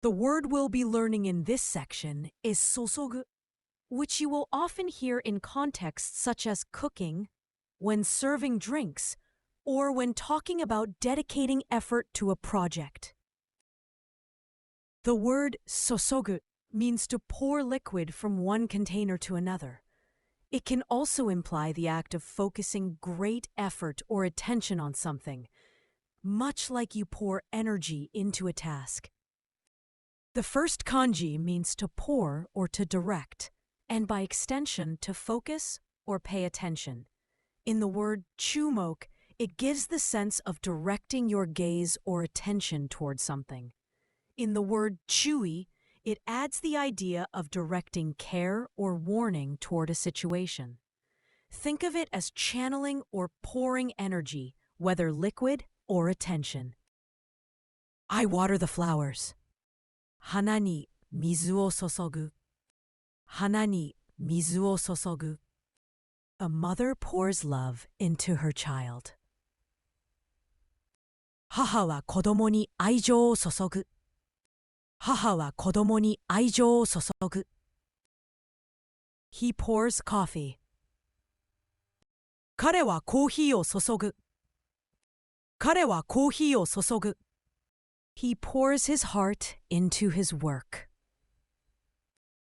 The word we'll be learning in this section is sosogu, which you will often hear in contexts such as cooking, when serving drinks, or when talking about dedicating effort to a project. The word sosogu means to pour liquid from one container to another. It can also imply the act of focusing great effort or attention on something, much like you pour energy into a task. The first kanji means to pour or to direct, and by extension to focus or pay attention. In the word chumok, it gives the sense of directing your gaze or attention toward something. In the word chui, it adds the idea of directing care or warning toward a situation. Think of it as channeling or pouring energy, whether liquid or attention. I water the flowers. Hana ni mizu o sosogu. Hana ni mizu o sosogu. A mother pours love into her child. Haha wa kodomo ni aijou o sosogu. Haha wa kodomo ni aijou o sosogu. He pours coffee. Kare wa kohi o sosogu. Kare wa kohi o sosogu. He pours his heart into his work.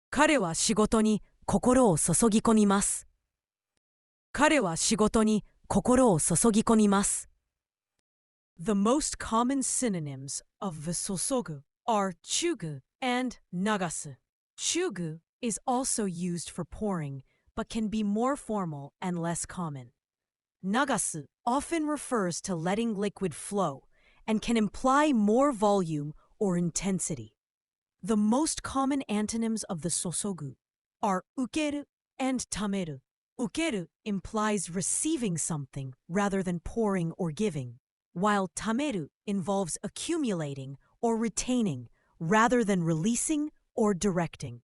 Kare wa shigoto ni kokoro o sosogikommimasu. Kare wa shigoto ni kokoro o sosogikommimasu. The most common synonyms of the sosogu are chugu and nagasu. Chugu is also used for pouring, but can be more formal and less common. Nagasu often refers to letting liquid flow and can imply more volume or intensity. The most common antonyms of the sosogu are ukeru and tameru. Ukeru implies receiving something rather than pouring or giving, while tameru involves accumulating or retaining rather than releasing or directing.